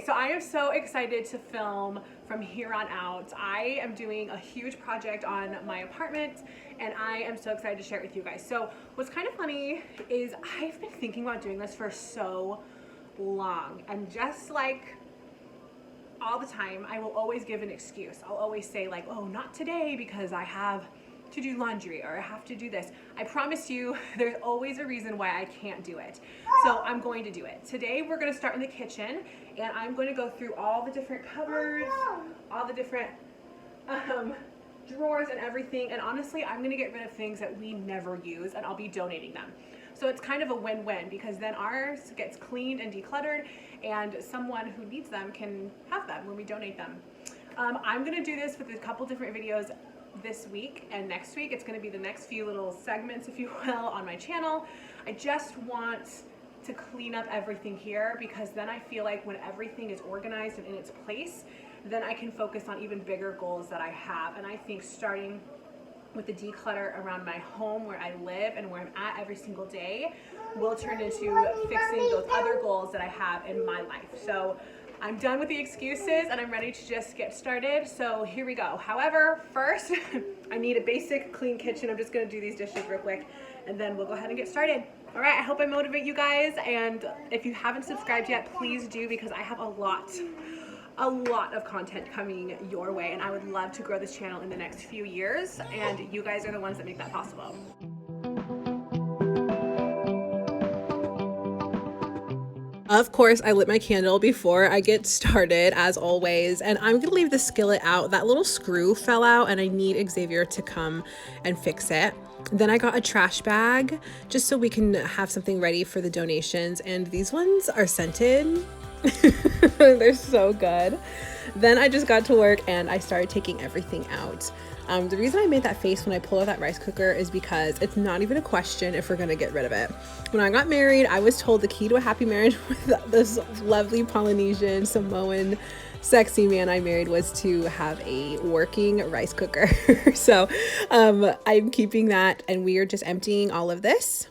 so I am so excited to film from here on out. I am doing a huge project on my apartment and I am so excited to share it with you guys. So what's kind of funny is I've been thinking about doing this for so long, and just like all the time, I will always give an excuse. I'll always say like, oh, not today because I have to do laundry or I have to do this. I promise you there's always a reason why I can't do it. So I'm going to do it. Today we're going to start in the kitchen and I'm going to go through all the different cupboards, all the different drawers and everything. And honestly, I'm going to get rid of things that we never use and I'll be donating them. So it's kind of a win-win because then ours gets cleaned and decluttered and someone who needs them can have them when we donate them. I'm going to do this with a couple different videos this week and next week. It's going to be the next few little segments, if you will, on my channel. I just want to clean up everything here because then I feel like when everything is organized and in its place, then I can focus on even bigger goals that I have. And I think starting with the declutter around my home where I live and where I'm at every single day will turn into fixing those other goals that I have in my life. So I'm done with the excuses and I'm ready to just get started. So here we go. However, first I need a basic clean kitchen. I'm just gonna do these dishes real quick and then we'll go ahead and get started. All right, I hope I motivate you guys. And if you haven't subscribed yet, please do because I have a lot of content coming your way and I would love to grow this channel in the next few years and you guys are the ones that make that possible. Of course, I lit my candle before I get started, as always, and I'm gonna leave the skillet out. That little screw fell out and I need Xavier to come and fix it. Then I got a trash bag just so we can have something ready for the donations, and these ones are scented. They're so good. Then I just got to work and I started taking everything out. The reason I made that face when I pull out that rice cooker is because it's not even a question if we're gonna get rid of it. When I got married, I was told the key to a happy marriage with this lovely Polynesian Samoan sexy man I married was to have a working rice cooker. So I'm keeping that and we are just emptying all of this.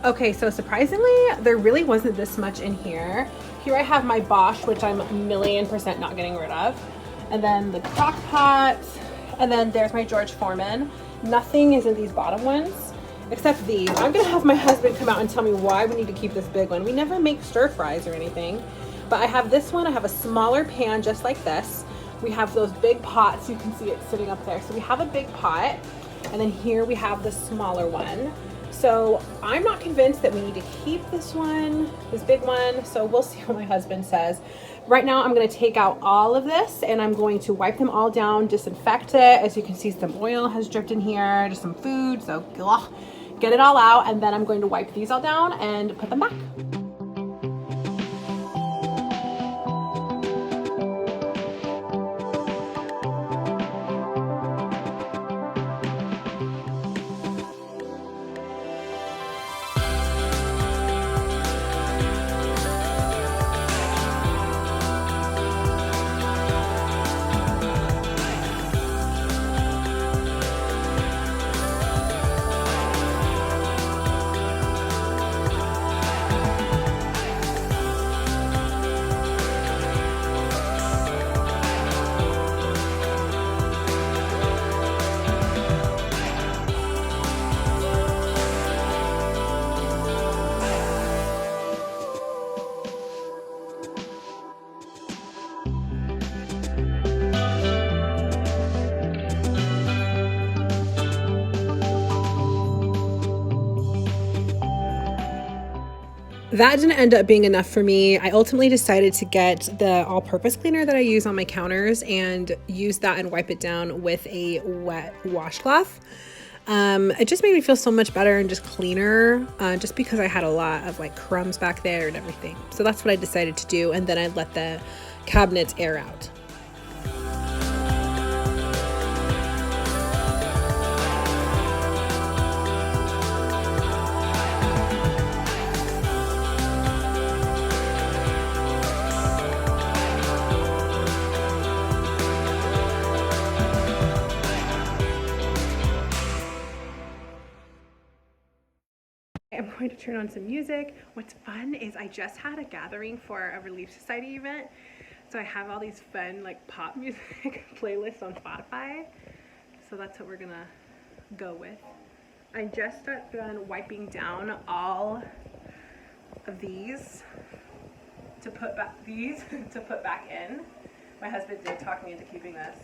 Okay, so surprisingly, there really wasn't this much in here. Here I have my Bosch, which I'm 1,000,000% not getting rid of. And then the crock pot, and then there's my George Foreman. Nothing is in these bottom ones, except these. I'm gonna have my husband come out and tell me why we need to keep this big one. We never make stir fries or anything, but I have this one. I have a smaller pan just like this. We have those big pots. You can see it sitting up there. So we have a big pot, and then here we have the smaller one. So I'm not convinced that we need to keep this one, this big one. So we'll see what my husband says. Right now I'm going to take out all of this and I'm going to wipe them all down, disinfect it. As you can see, some oil has dripped in here, just some food. So get it all out. And then I'm going to wipe these all down and put them back. That didn't end up being enough for me. I ultimately decided to get the all-purpose cleaner that I use on my counters and use that and wipe it down with a wet washcloth. It just made me feel so much better and just cleaner, just because I had a lot of like crumbs back there and everything. So that's what I decided to do, and then I let the cabinets air out. I'm going to turn on some music. What's fun is I just had a gathering for a Relief Society event. So I have all these fun like pop music playlists on Spotify. So that's what we're gonna go with. I just got done wiping down all of these to put back in. My husband did talk me into keeping this.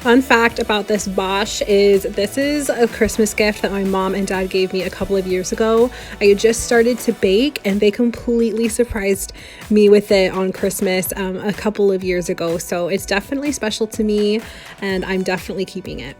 Fun fact about this Bosch is this is a Christmas gift that my mom and dad gave me a couple of years ago. I had just started to bake and they completely surprised me with it on Christmas a couple of years ago. So it's definitely special to me and I'm definitely keeping it.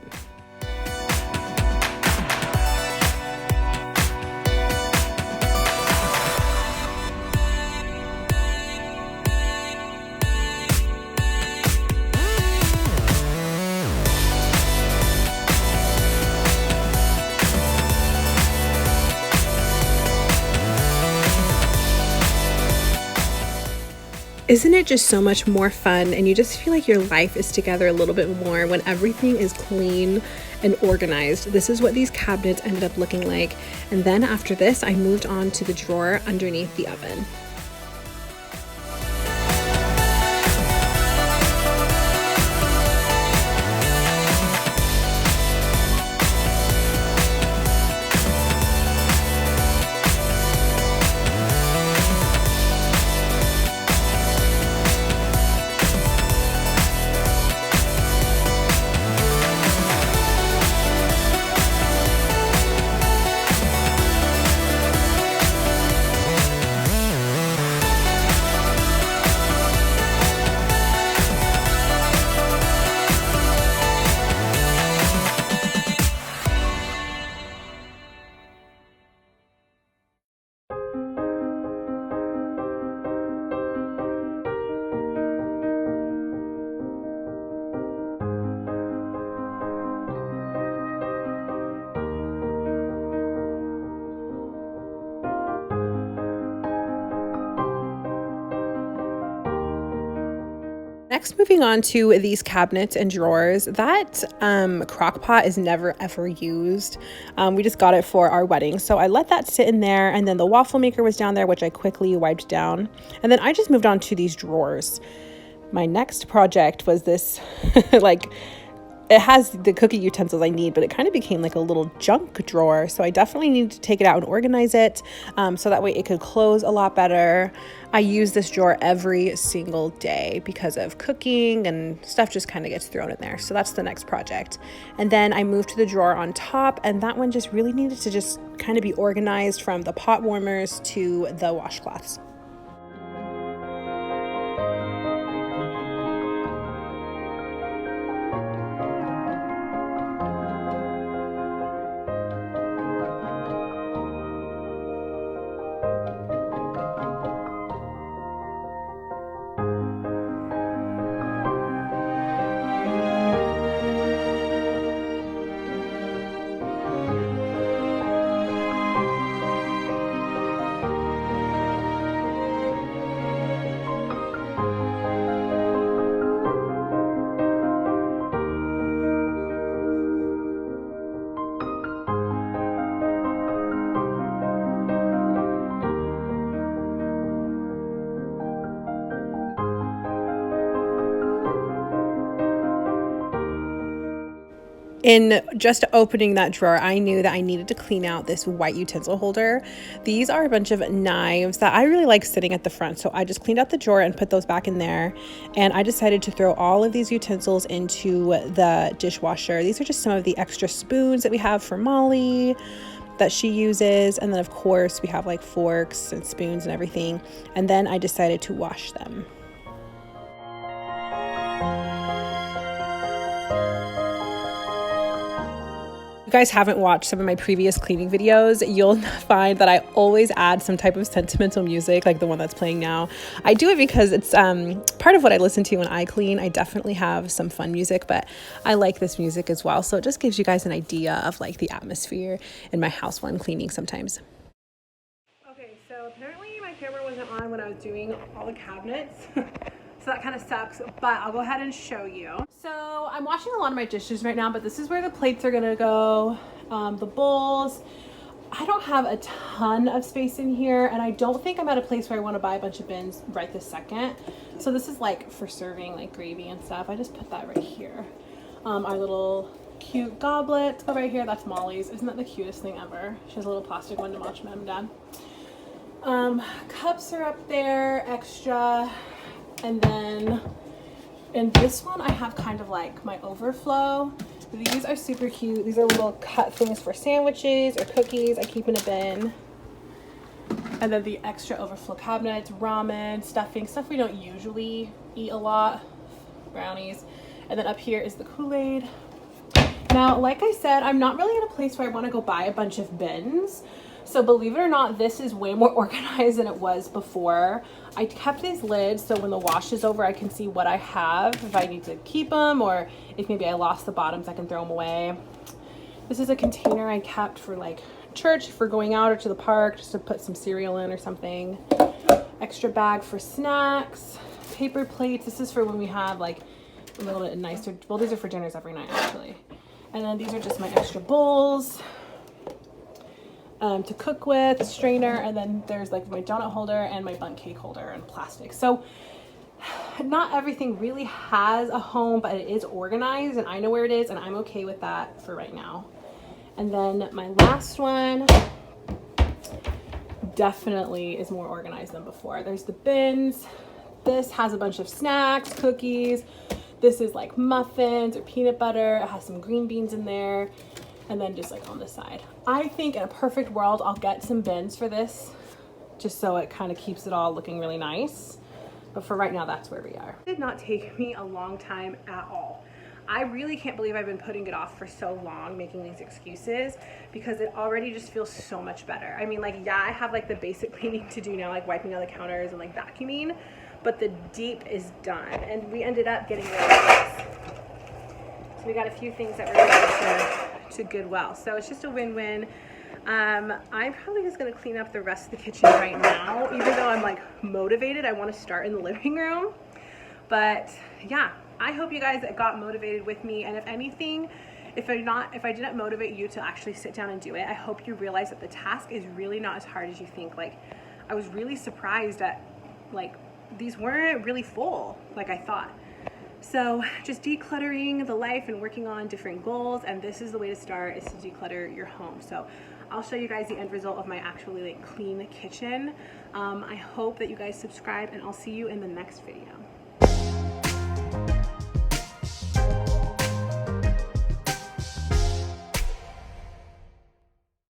Isn't it just so much more fun, and you just feel like your life is together a little bit more when everything is clean and organized? This is what these cabinets ended up looking like. And then after this, I moved on to the drawer underneath the oven. Next, moving on to these cabinets and drawers. That crock pot is never ever used. We just got it for our wedding. So I let that sit in there, and then the waffle maker was down there, which I quickly wiped down. And then I just moved on to these drawers. My next project was this like, it has the cooking utensils I need, but it kind of became like a little junk drawer. So I definitely need to take it out and organize it, so that way it could close a lot better. I use this drawer every single day because of cooking and stuff just kind of gets thrown in there. So that's the next project. And then I moved to the drawer on top, and that one just really needed to just kind of be organized from the pot warmers to the washcloths. In just opening that drawer, I knew that I needed to clean out this white utensil holder. These are a bunch of knives that I really like sitting at the front. So I just cleaned out the drawer and put those back in there. And I decided to throw all of these utensils into the dishwasher. These are just some of the extra spoons that we have for Molly that she uses. And then of course we have like forks and spoons and everything. And then I decided to wash them. You guys haven't watched some of my previous cleaning videos, you'll find that I always add some type of sentimental music, like the one that's playing now. I do it because it's part of what I listen to when I clean. I definitely have some fun music, but I like this music as well. So it just gives you guys an idea of like the atmosphere in my house when I'm cleaning sometimes. Okay, so apparently my camera wasn't on when I was doing all the cabinets. So that kind of sucks, but I'll go ahead and show you. So I'm washing a lot of my dishes right now, but this is where the plates are gonna go, the bowls. I don't have a ton of space in here, and I don't think I'm at a place where I wanna buy a bunch of bins right this second. So this is like for serving like gravy and stuff. I just put that right here. Our little cute goblets go right here. That's Molly's. Isn't that the cutest thing ever? She has a little plastic one to watch Mom and Dad. Cups are up there, extra. And then in this one, I have kind of like my overflow. These are super cute. These are little cut things for sandwiches or cookies. I keep in a bin. And then the extra overflow cabinets, ramen, stuffing, stuff we don't usually eat a lot, brownies. And then up here is the Kool-Aid. Now, like I said, I'm not really in a place where I want to go buy a bunch of bins. So believe it or not, this is way more organized than it was before. I kept these lids so when the wash is over, I can see what I have, if I need to keep them, or if maybe I lost the bottoms, I can throw them away. This is a container I kept for like church, for going out or to the park, just to put some cereal in or something. Extra bag for snacks, paper plates. This is for when we have like a little bit nicer, well, these are for dinners every night actually. And then these are just my extra bowls. To cook with, strainer, and then there's like my donut holder and my bundt cake holder and plastic. So not everything really has a home, but it is organized and I know where it is and I'm okay with that for right now. And then my last one definitely is more organized than before. There's the bins. This has a bunch of snacks, cookies. This is like muffins or peanut butter. It has some green beans in there. And then just like on the side. I think in a perfect world, I'll get some bins for this just so it kind of keeps it all looking really nice. But for right now, that's where we are. It did not take me a long time at all. I really can't believe I've been putting it off for so long, making these excuses, because it already just feels so much better. I mean, like, yeah, I have like the basic cleaning to do now, like wiping out the counters and like vacuuming, but the deep is done. And we ended up getting rid of this. So we got a few things that were going to Goodwill. So it's just a win-win. I'm probably just gonna clean up the rest of the kitchen right now, even though I'm like motivated. I want to start in the living room. But yeah, I hope you guys got motivated with me. And if anything, if I didn't motivate you to actually sit down and do it, I hope you realize that the task is really not as hard as you think. Like, I was really surprised at like these weren't really full like I thought. So just decluttering the life and working on different goals, and this is the way to start, is to declutter your home. So I'll show you guys the end result of my actually like clean kitchen. I hope that you guys subscribe, and I'll see you in the next video.